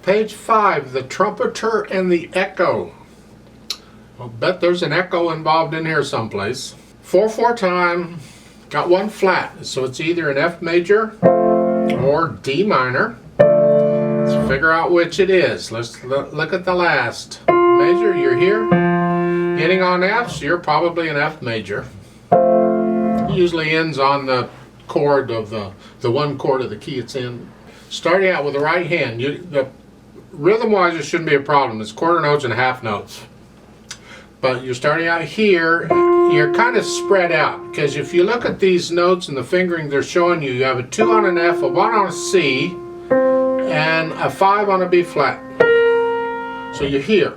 Page 5, the trumpeter and the echo. I'll bet there's an echo involved in here someplace. 4/4 time, got one flat, so it's either an F major or D minor. Let's figure out which it is. Let's look at the last measure. You're here, hitting on Fs, you're probably an F major. It usually ends on the chord of the one chord of the key it's in. Starting out with the right hand, rhythm-wise, it shouldn't be a problem. It's quarter notes and half notes. But you're starting out here, you're kind of spread out, because if you look at these notes and the fingering they're showing you, you have a 2 on an F, a 1 on a C, and a 5 on a B flat. So you're here.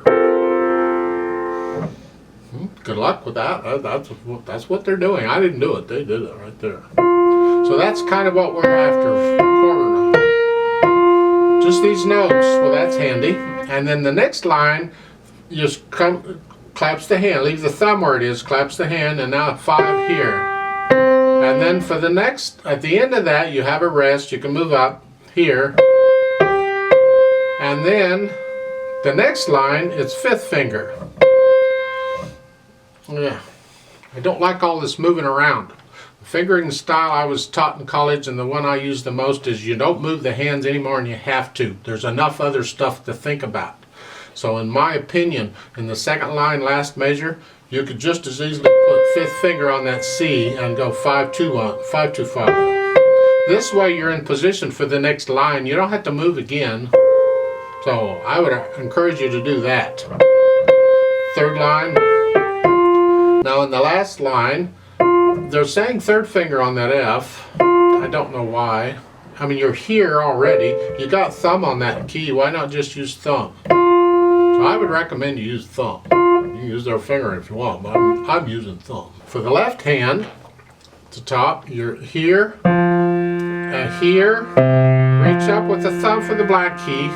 Good luck with that. That's what they're doing. I didn't do it. They did it right there. So that's kind of what we're after. Quarter note. Just these notes. Well, that's handy. And then the next line, just claps the hand. Leave the thumb where it is. Claps the hand, and now 5 here. And then for the next, at the end of that, you have a rest. You can move up here. And then the next line, it's 5th finger. Yeah, I don't like all this moving around. The fingering style I was taught in college, and the one I use the most, is you don't move the hands anymore than you have to. There's enough other stuff to think about. So in my opinion, in the second line, last measure, you could just as easily put 5th finger on that C and go 5-2-1, 5-2-5. This way you're in position for the next line. You don't have to move again. So I would encourage you to do that. Third line. Now in the last line, they're saying 3rd finger on that F. I don't know why. I mean, you're here already. You got thumb on that key. Why not just use thumb? So I would recommend you use thumb. You can use their finger if you want, but I'm using thumb. For the left hand, at the top, you're here and here. Reach up with the thumb for the black key.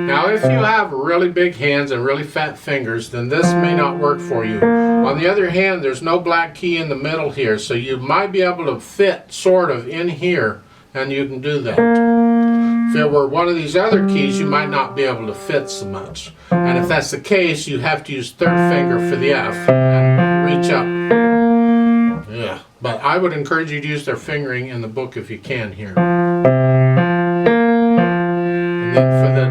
Now if you have really big hands and really fat fingers, then this may not work for you. On the other hand, there's no black key in the middle here, so you might be able to fit sort of in here, and you can do that. If it were one of these other keys, you might not be able to fit so much. And if that's the case, you have to use 3rd finger for the F and reach up. Yeah, but I would encourage you to use their fingering in the book if you can here. And then for the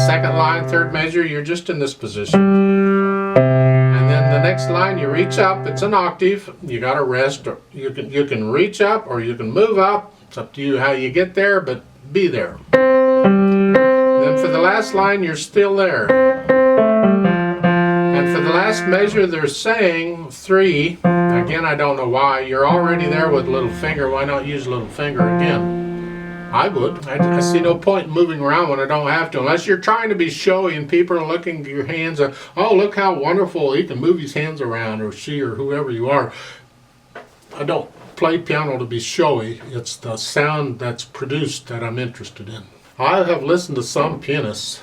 second line, 3rd measure, you're just in this position. And then the next line, you reach up. It's an octave. You got to rest. Or you can reach up or you can move up. It's up to you how you get there, but be there. And then for the last line, you're still there. And for the last measure, they're saying 3. Again, I don't know why. You're already there with little finger. Why not use little finger again? I would. I see no point in moving around when I don't have to, unless you're trying to be showy and people are looking at your hands and, oh, look how wonderful, he can move his hands around, or she, or whoever you are. I don't play piano to be showy. It's the sound that's produced that I'm interested in. I have listened to some pianists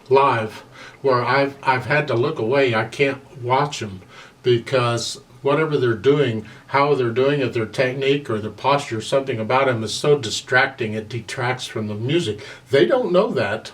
live where I've had to look away. I can't watch them because whatever they're doing, how they're doing it, their technique or their posture, something about them is so distracting it detracts from the music. They don't know that,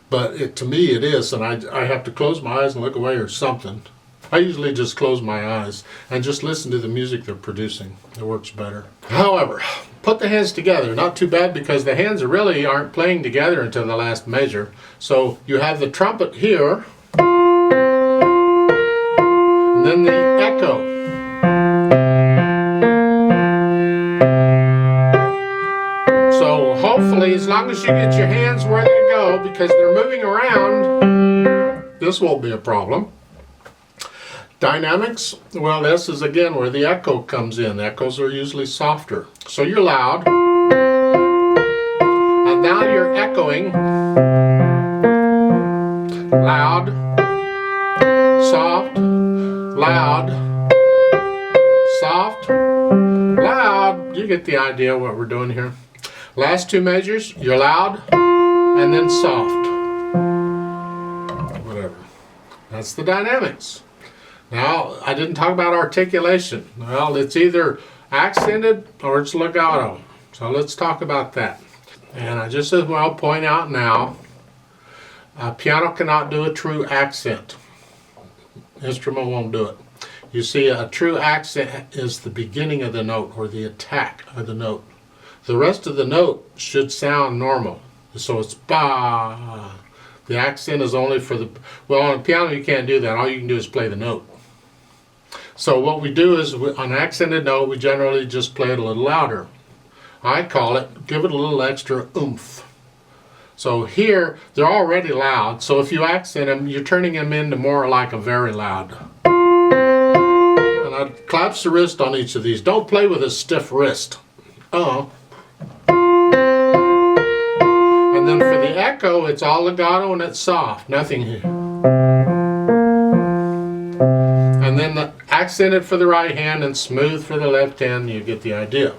but to me it is, and I have to close my eyes and look away or something. I usually just close my eyes and just listen to the music they're producing. It works better. However, put the hands together. Not too bad, because the hands really aren't playing together until the last measure. So you have the trumpet here, and then the echo. So hopefully, as long as you get your hands where they go, because they're moving around, this won't be a problem. Dynamics, well, this is again where the echo comes in. Echoes are usually softer. So you're loud, and now you're echoing. Loud, soft, loud, soft, loud. You get the idea what we're doing here. Last 2 measures, you're loud, and then soft. Whatever. That's the dynamics. Now, I didn't talk about articulation. Well, it's either accented or it's legato. So let's talk about that. And I just as well point out now, piano cannot do a true accent. Instrument won't do it. You see, a true accent is the beginning of the note or the attack of the note. The rest of the note should sound normal. So it's ba. The accent is only for the, well, on a piano you can't do that. All you can do is play the note. So what we do is, on an accented note, we generally just play it a little louder. I call it, give it a little extra oomph. So here, they're already loud, so if you accent them, you're turning them into more like a very loud. And I collapse the wrist on each of these. Don't play with a stiff wrist. And then for the echo, it's all legato and it's soft, nothing here. And then the accented for the right hand and smooth for the left hand, you get the idea.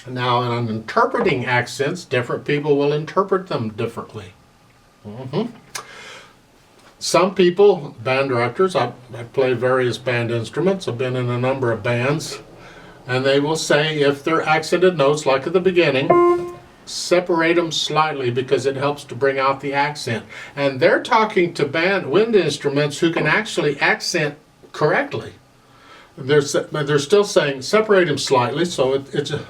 Now, on interpreting accents, different people will interpret them differently. Some people, band directors, I play various band instruments, I've been in a number of bands, and they will say if they're accented notes, like at the beginning, separate them slightly because it helps to bring out the accent. And they're talking to wind instruments who can actually accent correctly. They're still saying separate them slightly, so it's a...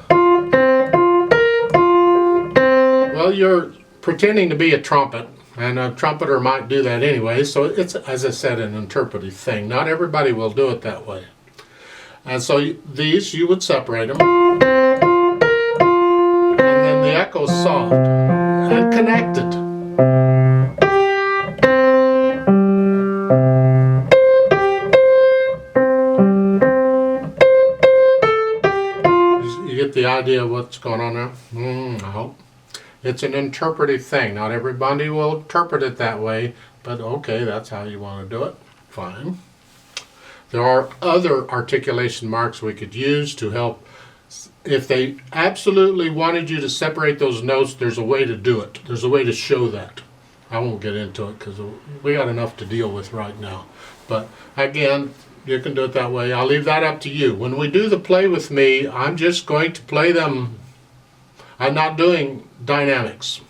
Well, you're pretending to be a trumpet, and a trumpeter might do that anyway, so it's, as I said, an interpretive thing. Not everybody will do it that way. And so these, you would separate them. And then the echo's soft and connected. You get the idea of what's going on there? I hope. It's an interpretive thing. Not everybody will interpret it that way, but okay, that's how you want to do it. Fine. There are other articulation marks we could use to help. If they absolutely wanted you to separate those notes, there's a way to do it. There's a way to show that. I won't get into it because we got enough to deal with right now. But again, you can do it that way. I'll leave that up to you. When we do the play with me, I'm just going to play them. I'm not doing dynamics.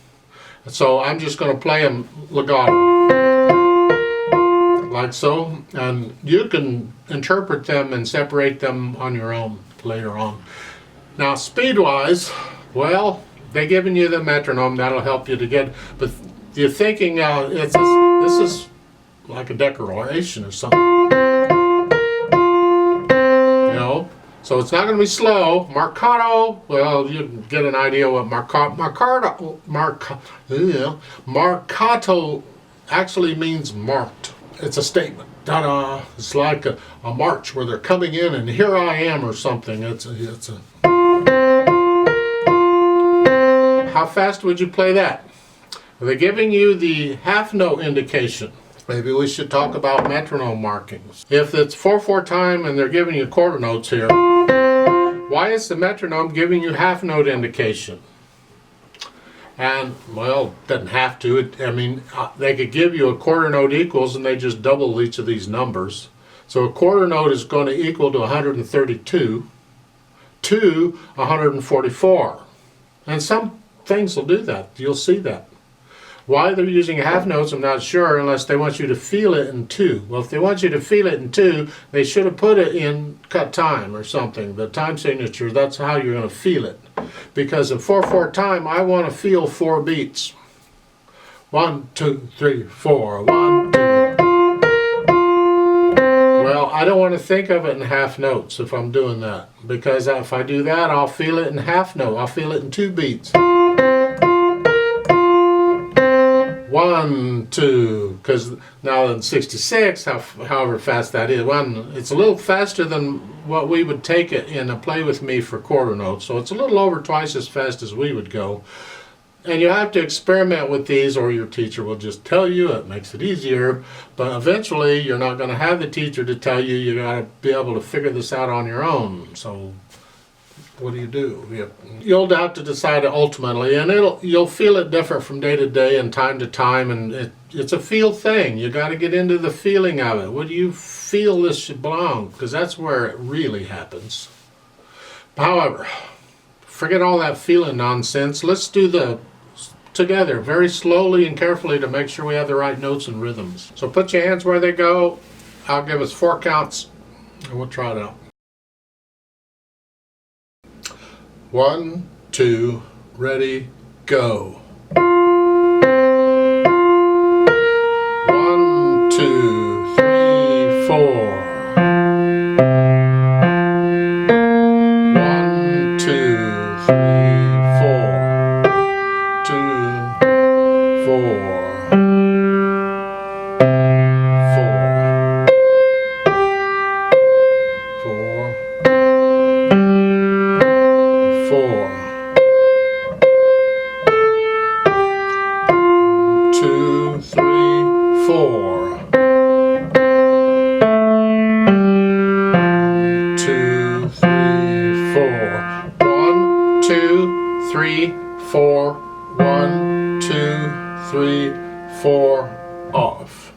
So I'm just going to play them legato. Like so. And you can interpret them and separate them on your own later on. Now speed-wise, well, they're giving you the metronome. That'll help you to get, but you're thinking this is like a decoration or something. You know? So it's not going to be slow. Marcato, well, you can get an idea what marcato actually means marked. It's a statement. Ta-da! It's like a march where they're coming in and here I am or something. It's a. How fast would you play that? They're giving you the half note indication. Maybe we should talk about metronome markings. If it's 4/4 time and they're giving you quarter notes here, why is the metronome giving you half note indication? And, well, it doesn't have to. They could give you a quarter note equals and they just double each of these numbers. So a quarter note is going to equal to 132 to 144. And some things will do that. You'll see that. Why they're using half notes, I'm not sure, unless they want you to feel it in 2. Well, if they want you to feel it in 2, they should have put it in cut time or something. The time signature, that's how you're going to feel it. Because in 4/4 time, I want to feel 4 beats. 1, 2, 3, 4. 1, 2. Well, I don't want to think of it in half notes if I'm doing that. Because if I do that, I'll feel it in half note. I'll feel it in 2 beats. 1, 2, because now in 66, however fast that is, it's a little faster than what we would take it in a play with me for quarter notes. So it's a little over twice as fast as we would go. And you have to experiment with these or your teacher will just tell you. It makes it easier. But eventually you're not going to have the teacher to tell you. You got to be able to figure this out on your own. So what do? You'll have to decide it ultimately, and you'll feel it different from day to day and time to time, and it's a feel thing. You got to get into the feeling of it. What do you feel this should belong? Because that's where it really happens. However, forget all that feeling nonsense. Let's do the together very slowly and carefully to make sure we have the right notes and rhythms. So put your hands where they go. I'll give us 4 counts and we'll try it out. 1, 2, ready, go. 1, 2, 3, 4. 1, 2, 3, 4. 2, 4. 4, 1, 2, 3, 4, off.